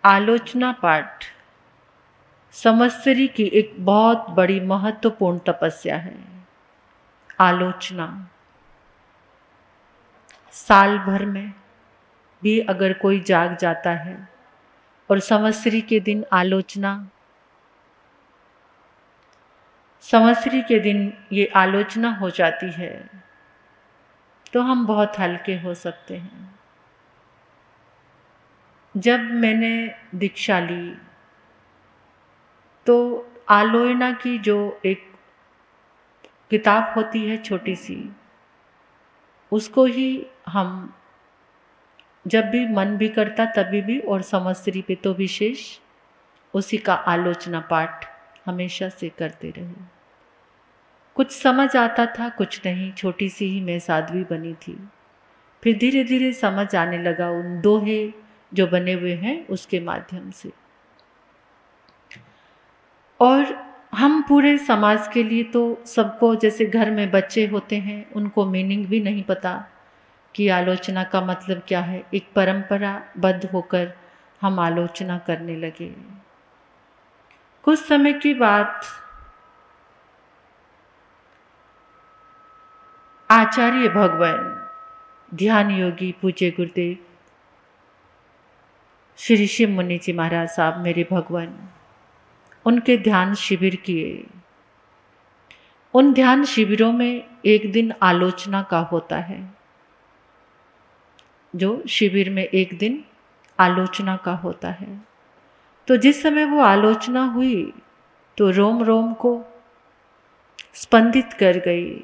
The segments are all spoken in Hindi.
आलोचना पाठ संवत्सरी की एक बहुत बड़ी महत्वपूर्ण तपस्या है। आलोचना साल भर में भी अगर कोई जाग जाता है और संवत्सरी के दिन ये आलोचना हो जाती है तो हम बहुत हल्के हो सकते हैं। जब मैंने दीक्षा ली तो आलोचना की जो एक किताब होती है छोटी सी, उसको ही हम जब भी मन भी करता तभी भी और संवत्सरी पे तो विशेष उसी का आलोचना पाठ हमेशा से करते रहे। कुछ समझ आता था, कुछ नहीं। छोटी सी ही मैं साध्वी बनी थी। फिर धीरे धीरे समझ आने लगा उन दोहे जो बने हुए हैं उसके माध्यम से। और हम पूरे समाज के लिए तो सबको, जैसे घर में बच्चे होते हैं उनको मीनिंग भी नहीं पता कि आलोचना का मतलब क्या है। एक परंपराबद्ध होकर हम आलोचना करने लगे। कुछ समय के बाद आचार्य भगवान ध्यान योगी पूज्य गुरुदेव श्री शिव मुनि जी महाराज साहब मेरे भगवान, उनके ध्यान शिविर किए। उन ध्यान शिविरों में एक दिन आलोचना का होता है, जो शिविर में एक दिन आलोचना का होता है। तो जिस समय वो आलोचना हुई तो रोम रोम को स्पंदित कर गई।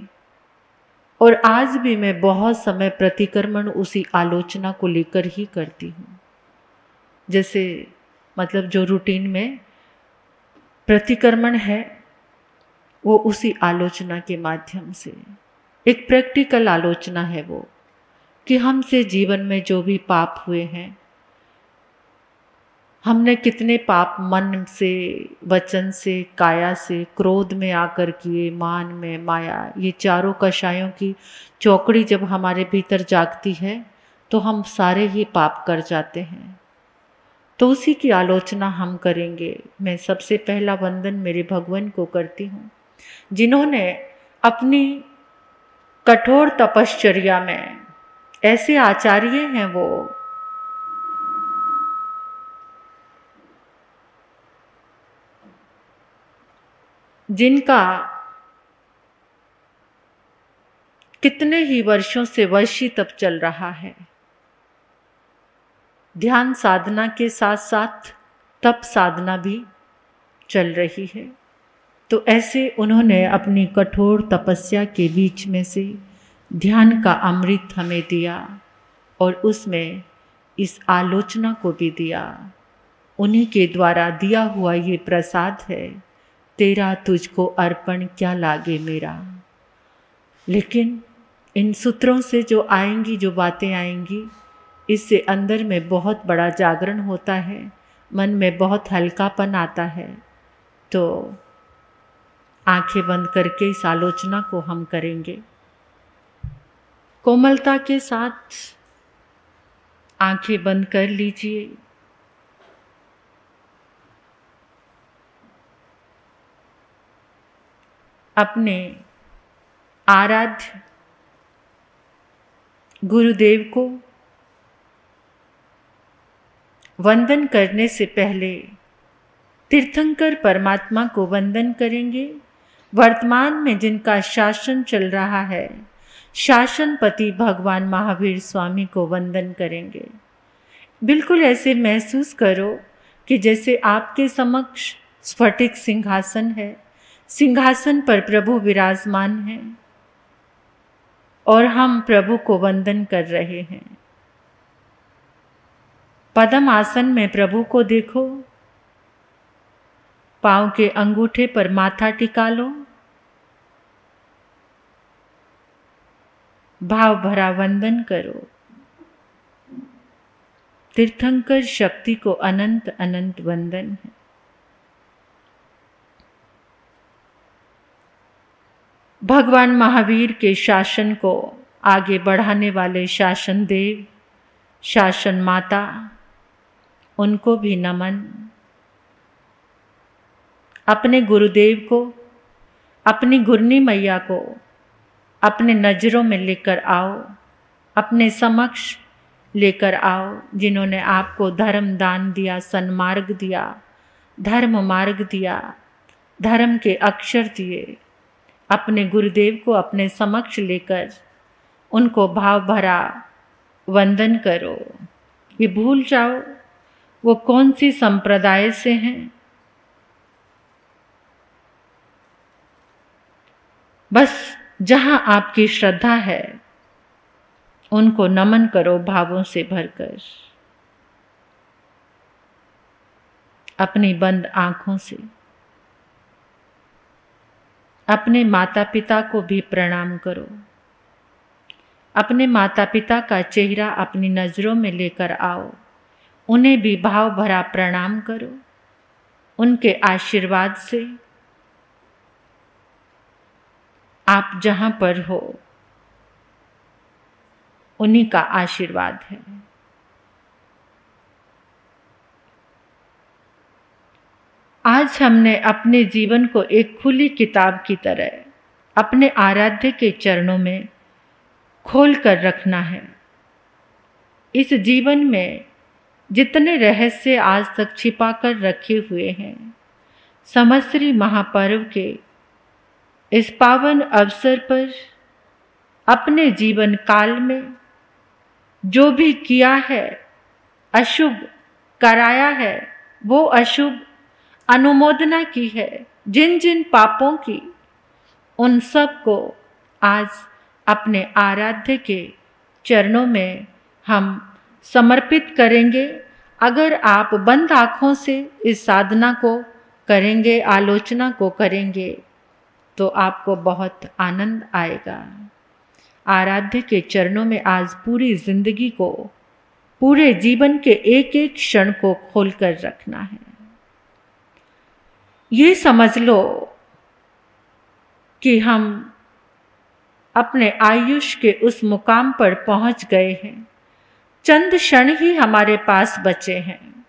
और आज भी मैं बहुत समय प्रतिक्रमण उसी आलोचना को लेकर ही करती हूँ। जैसे मतलब जो रूटीन में प्रतिक्रमण है वो उसी आलोचना के माध्यम से एक प्रैक्टिकल आलोचना है वो, कि हमसे जीवन में जो भी पाप हुए हैं, हमने कितने पाप मन से, वचन से, काया से, क्रोध में आकर किए, मान में, माया, ये चारों कषायों की चौकड़ी जब हमारे भीतर जागती है तो हम सारे ही पाप कर जाते हैं। तो उसी की आलोचना हम करेंगे। मैं सबसे पहला वंदन मेरे भगवान को करती हूँ, जिन्होंने अपनी कठोर तपश्चर्या में, ऐसे आचार्य हैं वो, जिनका कितने ही वर्षों से वर्षी तप चल रहा है। ध्यान साधना के साथ साथ तप साधना भी चल रही है। तो ऐसे उन्होंने अपनी कठोर तपस्या के बीच में से ध्यान का अमृत हमें दिया और उसमें इस आलोचना को भी दिया। उन्हीं के द्वारा दिया हुआ ये प्रसाद है, तेरा तुझको अर्पण क्या लागे मेरा। लेकिन इन सूत्रों से जो आएंगी, जो बातें आएंगी, इससे अंदर में बहुत बड़ा जागरण होता है, मन में बहुत हल्कापन आता है। तो आंखें बंद करके इस आलोचना को हम करेंगे। कोमलता के साथ आंखें बंद कर लीजिए। अपने आराध्य गुरुदेव को वंदन करने से पहले तीर्थंकर परमात्मा को वंदन करेंगे। वर्तमान में जिनका शासन चल रहा है, शासनपति भगवान महावीर स्वामी को वंदन करेंगे। बिल्कुल ऐसे महसूस करो कि जैसे आपके समक्ष स्फटिक सिंहासन है, सिंहासन पर प्रभु विराजमान हैं और हम प्रभु को वंदन कर रहे हैं। पद्म आसन में प्रभु को देखो, पांव के अंगूठे पर माथा टिका लो, भाव भरा वंदन करो। तीर्थंकर शक्ति को अनंत अनंत वंदन है। भगवान महावीर के शासन को आगे बढ़ाने वाले शासन देव, शासन माता, उनको भी नमन। अपने गुरुदेव को, अपनी गुरनी मैया को अपने नज़रों में लेकर आओ, अपने समक्ष लेकर आओ, जिन्होंने आपको धर्म दान दिया, सन्मार्ग दिया, धर्म मार्ग दिया, धर्म के अक्षर दिए। अपने गुरुदेव को अपने समक्ष लेकर उनको भाव भरा वंदन करो। ये भूल जाओ वो कौन सी संप्रदाय से हैं, बस जहां आपकी श्रद्धा है उनको नमन करो भावों से भरकर, अपनी बंद आंखों से। अपने माता पिता को भी प्रणाम करो। अपने माता पिता का चेहरा अपनी नज़रों में लेकर आओ, उन्हें भी भाव भरा प्रणाम करो। उनके आशीर्वाद से आप जहां पर हो उन्हीं का आशीर्वाद है। आज हमने अपने जीवन को एक खुली किताब की तरह अपने आराध्य के चरणों में खोल कर रखना है। इस जीवन में जितने रहस्य आज तक छिपा कर रखे हुए हैं, संवत्सरी महापर्व के इस पावन अवसर पर अपने जीवन काल में जो भी किया है, अशुभ कराया है, वो अशुभ अनुमोदना की है, जिन जिन पापों की, उन सब को आज अपने आराध्य के चरणों में हम समर्पित करेंगे। अगर आप बंद आँखों से इस साधना को करेंगे, आलोचना को करेंगे, तो आपको बहुत आनंद आएगा। आराध्य के चरणों में आज पूरी जिंदगी को, पूरे जीवन के एक एक क्षण को खोल कर रखना है। ये समझ लो कि हम अपने आयुष के उस मुकाम पर पहुंच गए हैं। चंद क्षण ही हमारे पास बचे हैं,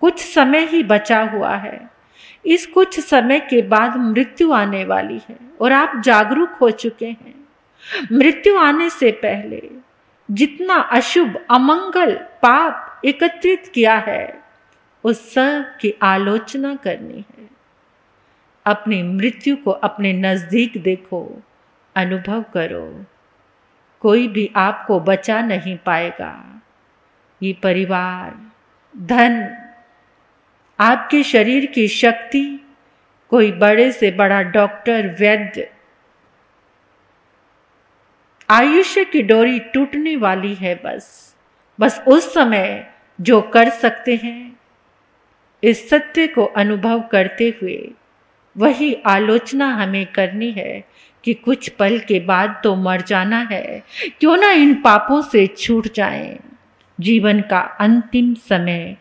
कुछ समय ही बचा हुआ है। इस कुछ समय के बाद मृत्यु आने वाली है और आप जागरूक हो चुके हैं। मृत्यु आने से पहले जितना अशुभ, अमंगल, पाप एकत्रित किया है, उस सब की आलोचना करनी है। अपनी मृत्यु को अपने नजदीक देखो, अनुभव करो। कोई भी आपको बचा नहीं पाएगा। ये परिवार, धन, आपके शरीर की शक्ति, कोई बड़े से बड़ा डॉक्टर, वैद्य, आयुष्य की डोरी टूटने वाली है। बस उस समय जो कर सकते हैं, इस सत्य को अनुभव करते हुए वही आलोचना हमें करनी है कि कुछ पल के बाद तो मर जाना है, क्यों ना इन पापों से छूट जाएं। जीवन का अंतिम समय